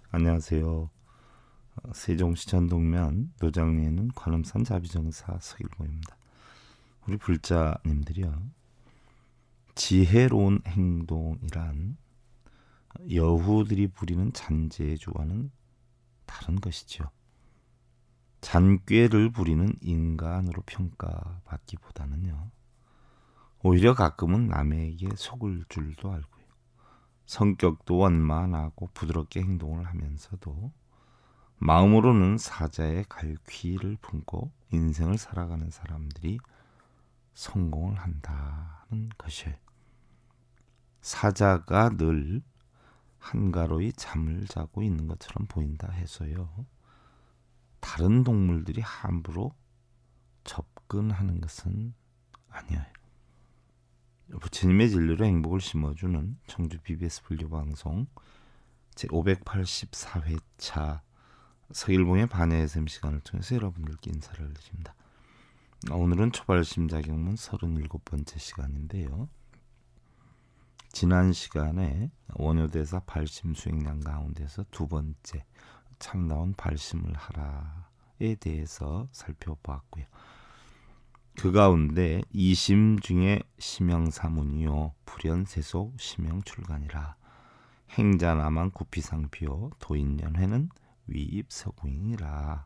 안녕하세요. 세종시 전동면 노정리에 있는 관음산 자비정사 서일봉입니다. 우리 불자님들이요, 지혜로운 행동이란 여후들이 부리는 잔재주와는 다른 것이죠. 잔꾀를 부리는 인간으로 평가받기보다는요, 오히려 가끔은 남에게 속을 줄도 알고요, 성격도 원만하고 부드럽게 행동을 하면서도 마음으로는 사자의 갈퀴를 품고 인생을 살아가는 사람들이 성공을 한다는 것이에요. 사자가 늘 한가로이 잠을 자고 있는 것처럼 보인다 해서요, 다른 동물들이 함부로 접근하는 것은 아니에요. 부처님의 진리로 행복을 심어주는 청주 BBS 불교방송 제584회차 서일봉의 반야 SM 시간을 통해서 여러분들께 인사를 드립니다. 오늘은 초발심자경문 37번째 시간인데요. 지난 시간에 원효대사 발심 수행량 가운데서 두 번째 참나온 발심을 하라에 대해서 살펴보았고요. 그 가운데 이심 중에 심영사문이요 불연세속 심영출간이라 행자나만 구피상피요 도인연회는 위입서구인이라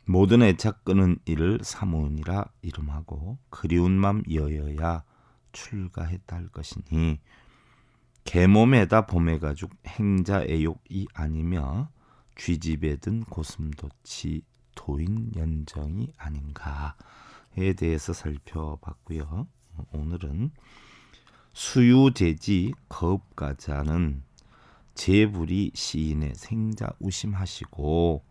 모든 애착 끄는 일을 사문이라 이름하고 그리운 맘 여여야 출가했다 할 것이니 개몸에다 봄에 가죽 행자 애욕이 아니며 쥐집에 든 고슴도치 도인 연정이 아닌가에 대해서 살펴봤고요. 오늘은 수유제지 거읍가자는 제불이 시인의 생자 우심하시고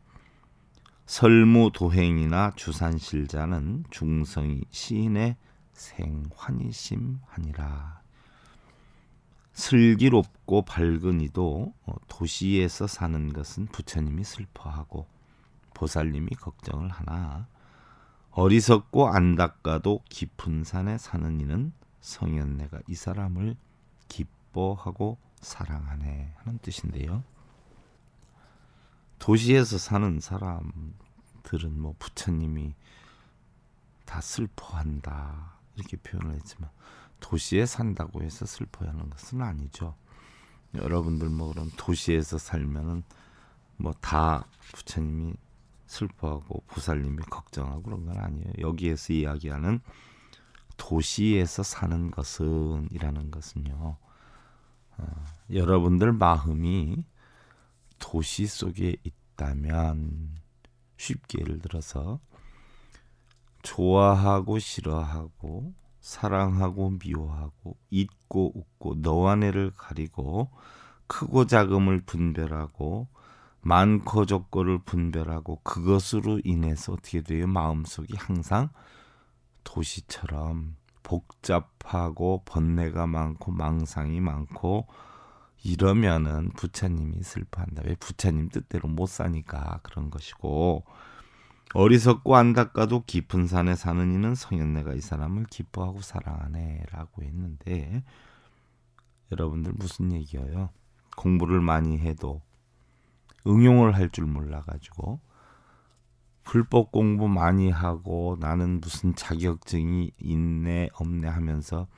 설무도행이나 주산실자는 중성이 시인의 생환이심하니라. 슬기롭고 밝은 이도 도시에서 사는 것은 부처님이 슬퍼하고 보살님이 걱정을 하나 어리석고 안닦아도 깊은 산에 사는 이는 성현내가 이 사람을 기뻐하고 사랑하네 하는 뜻인데요. 도시에서 사는 사람들은 부처님이 다 슬퍼한다 이렇게 표현을 했지만 도시에 산다고 해서 슬퍼하는 것은 아니죠. 여러분들 그럼 도시에서 살면은 다 부처님이 슬퍼하고 보살님이 걱정하고 그런 건 아니에요. 여기에서 이야기하는 도시에서 사는 것은 이라는 것은요, 여러분들 마음이 도시 속에 있다면 쉽게 예를 들어서 좋아하고 싫어하고 사랑하고 미워하고 잊고 웃고 너와 내를 가리고 크고 작음을 분별하고 많고 적고를 분별하고 그것으로 인해서 어떻게 돼요? 마음속이 항상 도시처럼 복잡하고 번뇌가 많고 망상이 많고 이러면은 부처님이 슬퍼한다. 왜? 부처님 뜻대로 못 사니까 그런 것이고, 어리석고 안닦아도 깊은 산에 사는 이는 성현내가 이 사람을 기뻐하고 사랑하네 라고 했는데, 여러분들 무슨 얘기예요? 공부를 많이 해도 응용을 할 줄 몰라가지고 불법 공부 많이 하고 나는 무슨 자격증이 있네 없네 하면서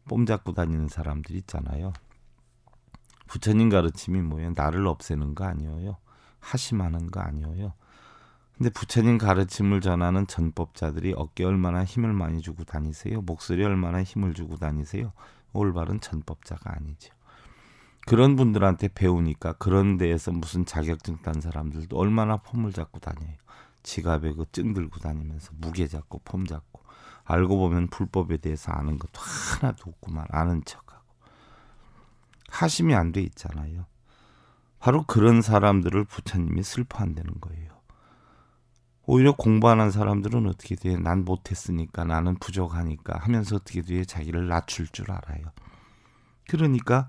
뽐잡고 다니는 사람들 있잖아요. 부처님 가르침이 뭐예요? 나를 없애는 거 아니에요. 하심하는 거 아니에요. 근데 부처님 가르침을 전하는 전법자들이 어깨에 얼마나 힘을 많이 주고 다니세요? 목소리에 얼마나 힘을 주고 다니세요? 올바른 전법자가 아니죠. 그런 분들한테 배우니까 그런 데에서 무슨 자격증 딴 사람들도 얼마나 폼을 잡고 다녀요. 지갑에 증 들고 다니면서 무게 잡고 폼 잡고 알고 보면 불법에 대해서 아는 것도 하나도 없구만. 아는 척하고 하심이 안 돼 있잖아요. 바로 그런 사람들을 부처님이 슬퍼한다는 거예요. 오히려 공부하는 사람들은 어떻게 돼? 난 못했으니까, 나는 부족하니까 하면서 어떻게 돼? 자기를 낮출 줄 알아요. 그러니까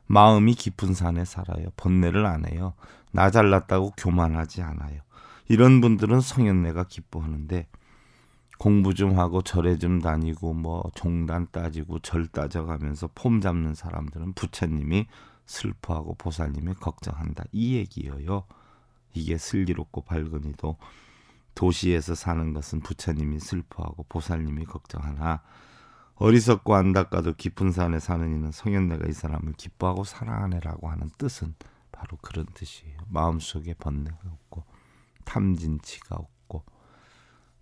마음이 깊은 산에 살아요. 번뇌를 안 해요. 나 잘났다고 교만하지 않아요. 이런 분들은 성현내가 기뻐하는데, 공부 좀 하고 절에 좀 다니고 종단 따지고 절 따져가면서 폼 잡는 사람들은 부처님이 슬퍼하고 보살님이 걱정한다. 이 얘기예요. 이게 슬기롭고 밝은 이도 도시에서 사는 것은 부처님이 슬퍼하고 보살님이 걱정하나 어리석고 안닦아도 깊은 산에 사는 이는 성현내가 이 사람을 기뻐하고 사랑하네라고 하는 뜻은 바로 그런 뜻이에요. 마음속에 번뇌가 없고 탐진치가 없고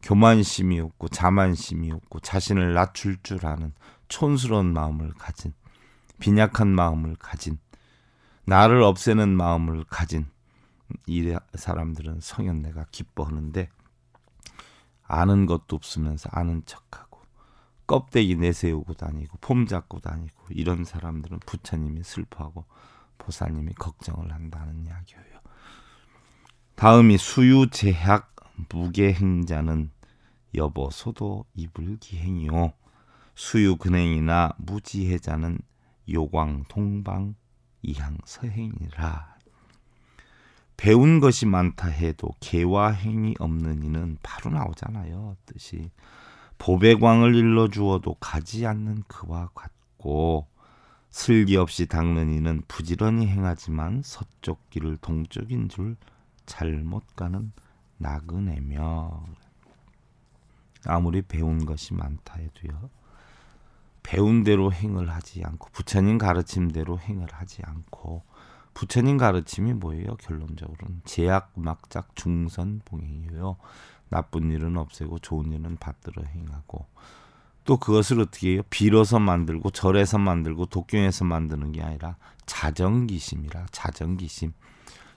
교만심이 없고 자만심이 없고 자신을 낮출 줄 아는 촌스러운 마음을 가진 빈약한 마음을 가진 나를 없애는 마음을 가진 이 사람들은 성현내가 기뻐하는데 아는 것도 없으면서 아는 척하고 껍데기 내세우고 다니고 폼 잡고 다니고 이런 사람들은 부처님이 슬퍼하고 보살님이 걱정을 한다는 이야기예요. 다음이 수유제약 무계행자는 여보소도 이불기행이요. 수유근행이나 무지혜자는 요광 동방 이향서행이라. 배운 것이 많다 해도 개화행이 없는 이는 바로 나오잖아요. 뜻이 보배광을 일러주어도 가지 않는 그와 같고 슬기 없이 닦는 이는 부지런히 행하지만 서쪽 길을 동쪽인 줄 잘못 가는 나그네며. 아무리 배운 것이 많다 해도요. 배운 대로 행을 하지 않고 부처님 가르침대로 행을 하지 않고 부처님 가르침이 뭐예요? 결론적으로는 제약 막작 중선 봉행이에요. 나쁜 일은 없애고 좋은 일은 받들어 행하고 또 그것을 어떻게 해요? 빌어서 만들고 절에서 만들고 독경에서 만드는 게 아니라 자정기심이라. 자정기심.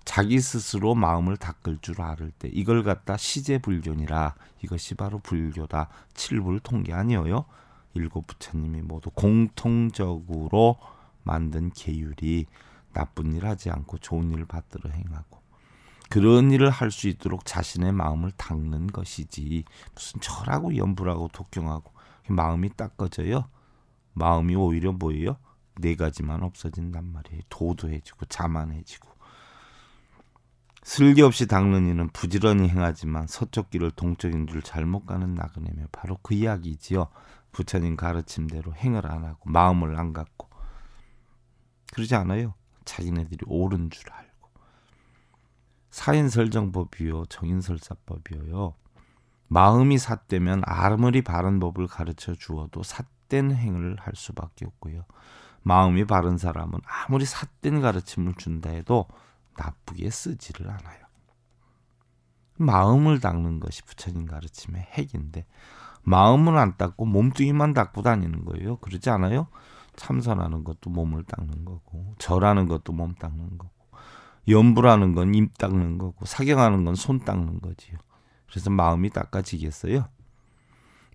자기 스스로 마음을 닦을 줄 알을 때 이걸 갖다 시제불견이라. 이것이 바로 불교다. 칠불통계 아니에요? 일곱 부처님이 모두 공통적으로 만든 계율이 나쁜 일 하지 않고 좋은 일을 받들어 행하고 그런 일을 할 수 있도록 자신의 마음을 닦는 것이지 무슨 절하고 연불하고 독경하고 마음이 닦아져요. 마음이 오히려 뭐예요? 네 가지만 없어진단 말이에요. 도도해지고 자만해지고 슬기 없이 닦는 이는 부지런히 행하지만 서쪽 길을 동쪽인 줄 잘못 가는 나그네며 바로 그 이야기지요. 부처님 가르침대로 행을 안 하고 마음을 안 갖고 그러지 않아요. 자기네들이 옳은 줄 알고 사인설정법이요 정인설사법이요. 마음이 삿되면 아무리 바른 법을 가르쳐 주어도 삿된 행을 할 수밖에 없고요. 마음이 바른 사람은 아무리 삿된 가르침을 준다 해도 나쁘게 쓰지를 않아요. 마음을 닦는 것이 부처님 가르침의 핵인데 마음은 안 닦고 몸뚱이만 닦고 다니는 거예요. 그러지 않아요? 참선하는 것도 몸을 닦는 거고 절하는 것도 몸 닦는 거고 염불하는 건 입 닦는 거고 사경하는 건 손 닦는 거지요. 그래서 마음이 닦아지겠어요?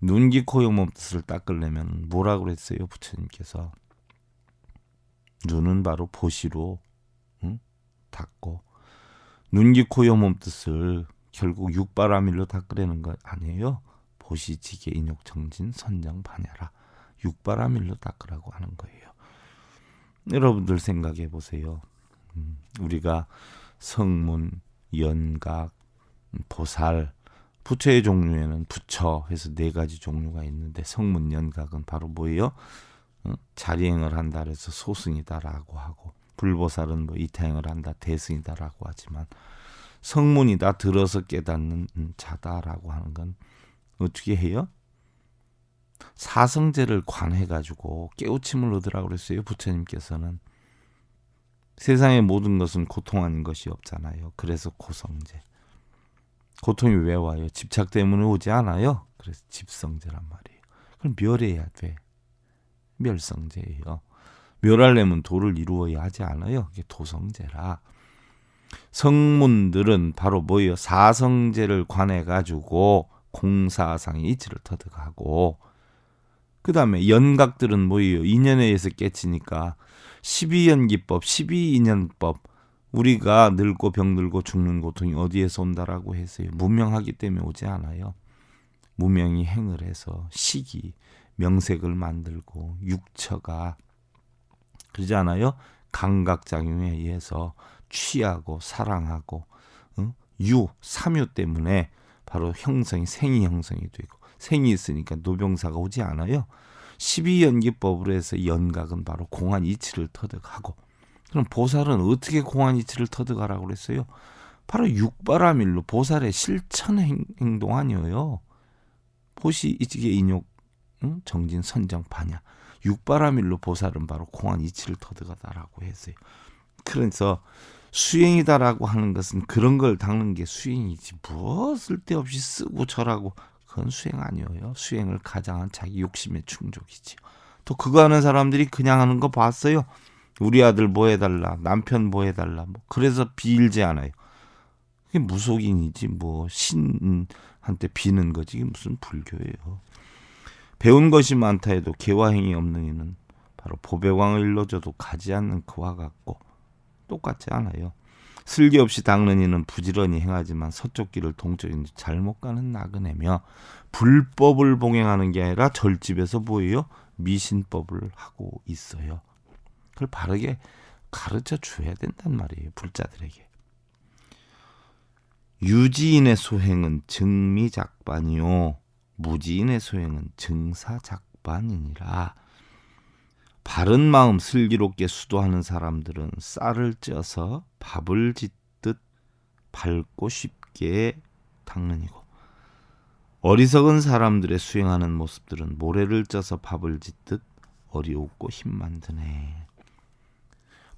눈, 귀, 코, 영, 몸 뜻을 닦으려면 뭐라고 그랬어요? 부처님께서 눈은 바로 보시로 닦고 눈, 귀, 코, 영, 몸 뜻을 결국 육바라밀로 닦으려는 거 아니에요? 보시, 지계, 인욕, 정진, 선정, 반야라 육바라밀로 닦으라고 하는 거예요. 여러분들 생각해 보세요. 우리가 성문, 연각, 보살, 부처의 종류에는 부처 해서 네 가지 종류가 있는데 성문, 연각은 바로 뭐예요? 자리행을 한다 해서 소승이다라고 하고 불보살은 뭐 이타행을 한다 대승이다라고 하지만 성문이다 들어서 깨닫는 자다라고 하는 건 어떻게 해요? 사성제를 관해가지고 깨우침을 얻으라고 그랬어요. 부처님께서는 세상의 모든 것은 고통 아닌 것이 없잖아요. 그래서 고성제. 고통이 왜 와요? 집착 때문에 오지 않아요. 그래서 집성제란 말이에요. 그럼 멸해야 돼. 멸성제예요. 멸하려면 도를 이루어야 하지 않아요. 이게 도성제라. 성문들은 바로 뭐예요? 사성제를 관해가지고 공사상의 이치를 터득하고 그 다음에 연각들은 뭐예요? 인연에 의해서 깨치니까 12연기법, 12인연법 우리가 늙고 병들고 죽는 고통이 어디에서 온다라고 했어요? 무명하기 때문에 오지 않아요. 무명이 행을 해서 시기, 명색을 만들고 육처가 그러지 않아요? 감각작용에 의해서 취하고 사랑하고 삼유 때문에 바로 형성이 생이 형성이 되고 생이 있으니까 노병사가 오지 않아요. 12연기법으로 해서 연각은 바로 공한 이치를 터득하고 그럼 보살은 어떻게 공안 이치를 터득하라고 그랬어요? 바로 육바라밀로 보살의 실천 행동 아니에요. 보시 이게 인욕 정진 선정 반야. 육바라밀로 보살은 바로 공안 이치를 터득하다라고 했어요. 그래서 수행이다라고 하는 것은 그런 걸 닦는 게 수행이지, 뭐 쓸데없이 쓰고 절하고 그건 수행 아니에요. 수행을 가장한 자기 욕심의 충족이지. 또 그거 하는 사람들이 그냥 하는 거 봤어요. 우리 아들 뭐 해달라, 남편 뭐 해달라, 뭐 그래서 빌지 않아요. 그게 무속인이지, 뭐 신한테 비는 거지. 이게 무슨 불교예요. 배운 것이 많다 해도 개화행위 없는 이는 바로 보배광을 일러줘도 가지 않는 그와 같고 똑같지 않아요. 슬기 없이 닦는 이는 부지런히 행하지만 서쪽 길을 동쪽인지 잘못 가는 나그네며 불법을 봉행하는 게 아니라 절집에서 뭐예요? 미신법을 하고 있어요. 그걸 바르게 가르쳐 줘야 된단 말이에요. 불자들에게. 유지인의 소행은 증미작반이요 무지인의 소행은 증사작반이니라. 바른 마음 슬기롭게 수도하는 사람들은 쌀을 쪄서 밥을 짓듯 밝고 쉽게 닦느니고, 어리석은 사람들의 수행하는 모습들은 모래를 쪄서 밥을 짓듯 어리웃고 힘만 드네.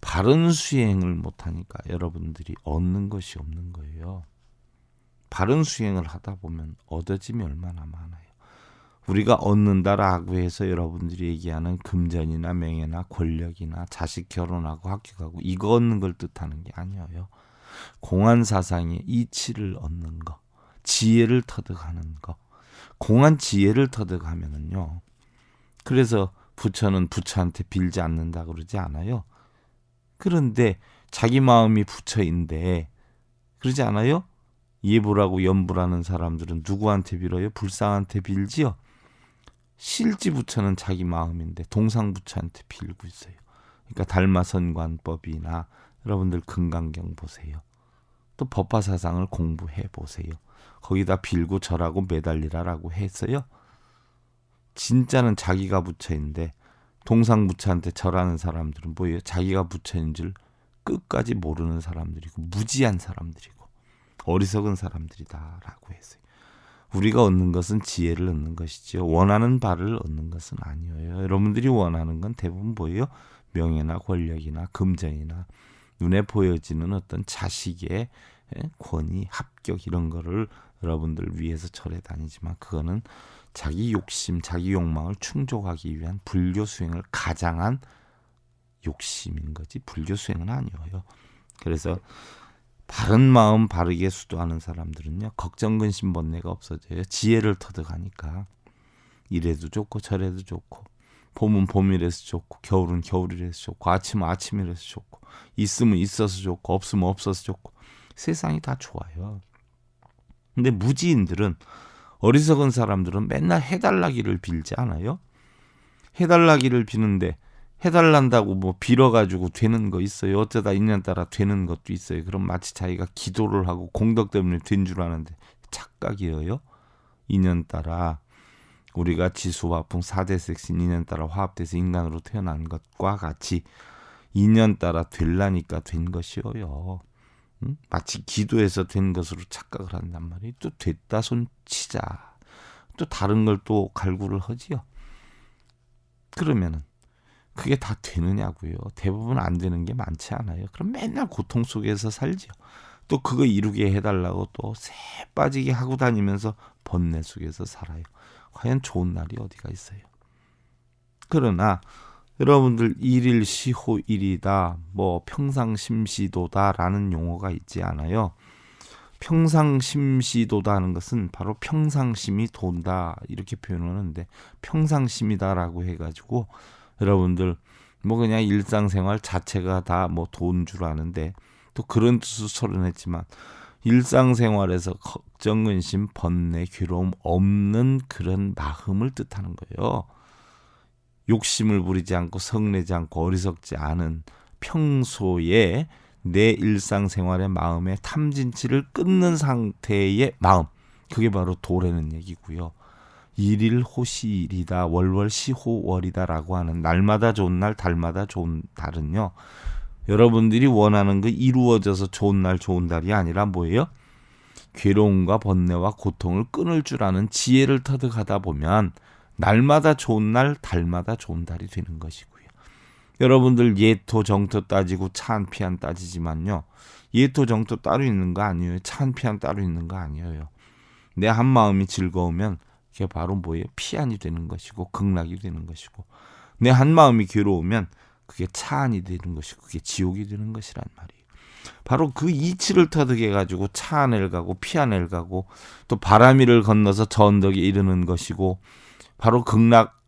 바른 수행을 못하니까 여러분들이 얻는 것이 없는 거예요. 바른 수행을 하다 보면 얻어짐이 얼마나 많아요. 우리가 얻는다라고 해서 여러분들이 얘기하는 금전이나 명예나 권력이나 자식 결혼하고 학교 가고 이거 얻는 걸 뜻하는 게 아니에요. 공안사상의 이치를 얻는 거, 지혜를 터득하는 거. 공안 지혜를 터득하면은요. 그래서 부처는 부처한테 빌지 않는다 그러지 않아요. 그런데 자기 마음이 부처인데 그러지 않아요? 예불하고 연불하는 사람들은 누구한테 빌어요? 불상한테 빌지요. 실지 부처는 자기 마음인데 동상 부처한테 빌고 있어요. 그러니까 달마선관법이나 여러분들 금강경 보세요. 또 법화사상을 공부해 보세요. 거기다 빌고 절하고 매달리라라고 했어요. 진짜는 자기가 부처인데 동상 부처한테 절하는 사람들은 뭐예요? 자기가 부처인 줄 끝까지 모르는 사람들이고 무지한 사람들이고 어리석은 사람들이다라고 했어요. 우리가 얻는 것은 지혜를 얻는 것이죠. 원하는 바를 얻는 것은 아니에요. 여러분들이 원하는 건 대부분 뭐예요? 명예나 권력이나 금전이나 눈에 보여지는 어떤 자식의 권위, 합격 이런 거를 여러분들 위해서 절에 다니지만 그거는 자기 욕심, 자기 욕망을 충족하기 위한 불교 수행을 가장한 욕심인 거지 불교 수행은 아니에요. 그래서 바른 마음 바르게 수도하는 사람들은요. 걱정 근심 번뇌가 없어져요. 지혜를 터득하니까 이래도 좋고 저래도 좋고 봄은 봄이라서 좋고 겨울은 겨울이라서 좋고 아침은 아침이라서 좋고 있으면 있어서 좋고 없으면 없어서 좋고 세상이 다 좋아요. 근데 무지인들은 어리석은 사람들은 맨날 해달라기를 빌지 않아요? 해달라기를 비는데 해달란다고 뭐 빌어가지고 되는 거 있어요. 어쩌다 인연 따라 되는 것도 있어요. 그럼 마치 자기가 기도를 하고 공덕 때문에 된 줄 아는데 착각이에요. 인연 따라 우리가 지수화풍 4대 색신 인연 따라 화합돼서 인간으로 태어난 것과 같이 인연 따라 될라니까 된 것이에요. 마치 기도해서 된 것으로 착각을 한단 말이에요. 또 됐다 손 치자. 또 다른 걸 또 갈구를 하지요. 그러면은 그게 다 되느냐고요. 대부분 안 되는 게 많지 않아요. 그럼 맨날 고통 속에서 살지요. 또 그거 이루게 해달라고 또 새 빠지게 하고 다니면서 번뇌 속에서 살아요. 과연 좋은 날이 어디가 있어요. 그러나 여러분들 일일시호일이다, 뭐 평상심시도다라는 용어가 있지 않아요. 평상심시도다 하는 것은 바로 평상심이 돈다 이렇게 표현하는데 평상심이다라고 해가지고 여러분들 뭐 그냥 일상생활 자체가 다 뭐 돈 줄 아는데 또 그런 뜻을 설명했지만 일상생활에서 걱정, 근심, 번뇌, 괴로움 없는 그런 마음을 뜻하는 거예요. 욕심을 부리지 않고 성내지 않고 어리석지 않은 평소에 내 일상생활의 마음의 탐진치를 끊는 상태의 마음, 그게 바로 도라는 얘기고요. 일일호시일이다, 월월시호월이다라고 하는 날마다 좋은 날, 달마다 좋은 달은요. 여러분들이 원하는 거 이루어져서 좋은 날 좋은 달이 아니라 뭐예요? 괴로움과 번뇌와 고통을 끊을 줄 아는 지혜를 터득하다 보면 날마다 좋은 날, 달마다 좋은 달이 되는 것이고요. 여러분들 예토, 정토 따지고 차안피안 따지지만요. 예토, 정토 따로 있는 거 아니에요. 차안피안 따로 있는 거 아니에요. 내 한 마음이 즐거우면 그게 바로 뭐예요? 피안이 되는 것이고 극락이 되는 것이고, 내 한 마음이 괴로우면 그게 차안이 되는 것이고 그게 지옥이 되는 것이란 말이에요. 바로 그 이치를 터득해 가지고 차안을 가고 피안을 가고 또 바람이를 건너서 저 언덕에 이르는 것이고, 바로 극락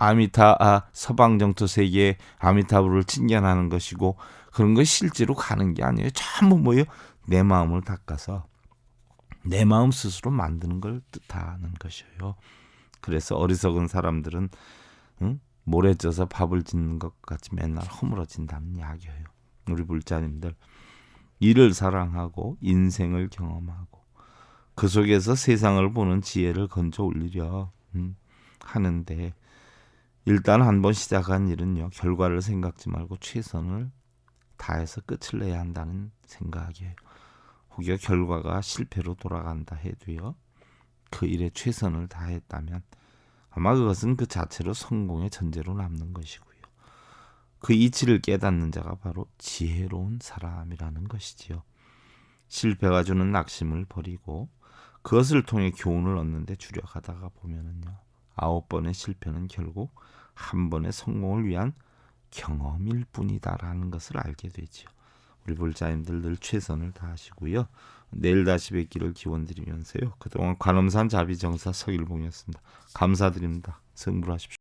서방 정토 세계의 아미타불을 칭견하는 것이고, 그런 것이 실제로 가는 게 아니에요. 전부 뭐예요? 내 마음을 닦아서 내 마음 스스로 만드는 걸 뜻하는 것이에요. 그래서 어리석은 사람들은 모래 쪄서 밥을 짓는 것 같이 맨날 허물어진다는 이야기예요. 우리 불자님들, 이를 사랑하고 인생을 경험하고 그 속에서 세상을 보는 지혜를 건져 올리려 하는데, 일단 한번 시작한 일은요, 결과를 생각지 말고 최선을 다해서 끝을 내야 한다는 생각이에요. 혹여 결과가 실패로 돌아간다 해도요, 그 일에 최선을 다했다면 아마 그것은 그 자체로 성공의 전제로 남는 것이고요. 그 이치를 깨닫는 자가 바로 지혜로운 사람이라는 것이지요. 실패가 주는 낙심을 버리고 그것을 통해 교훈을 얻는 데 주력하다가 보면은요, 9번의 실패는 결국 한 번의 성공을 위한 경험일 뿐이다라는 것을 알게 되지요. 우리 불자님들 늘 최선을 다하시고요. 내일 다시 뵙기를 기원드리면서요. 그동안 관음산 자비정사 서길봉이었습니다. 감사드립니다. 승부하십시오.